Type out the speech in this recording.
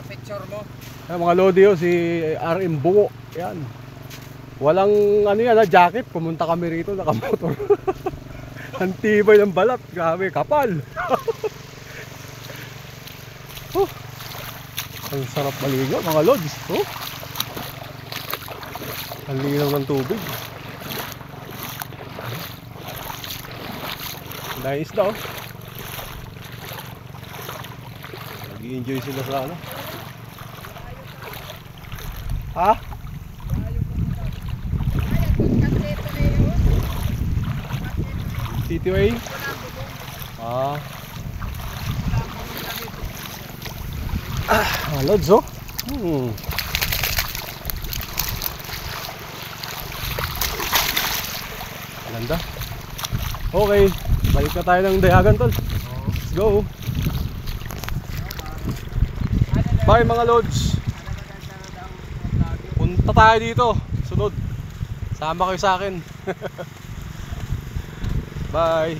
picture mo. Ayan, mga lodi yun, si RM Bungo. Yan. Walang ano yan, jacket. Pumunta kami rito, nakamotor. Ang tibay ng balat. Grabe, kapal. Ang sarap maligo, mga lods. Ang linaw ng tubig. Nice daw. Nag-i-enjoy sila sa ano. Ha? Cityway? Lods oh. Ganda. Okay, balik na tayo ng Dayagan tol. Let's go. Bye mga lods. Punta tayo dito. Sunod. Sama kayo sa akin. Bye.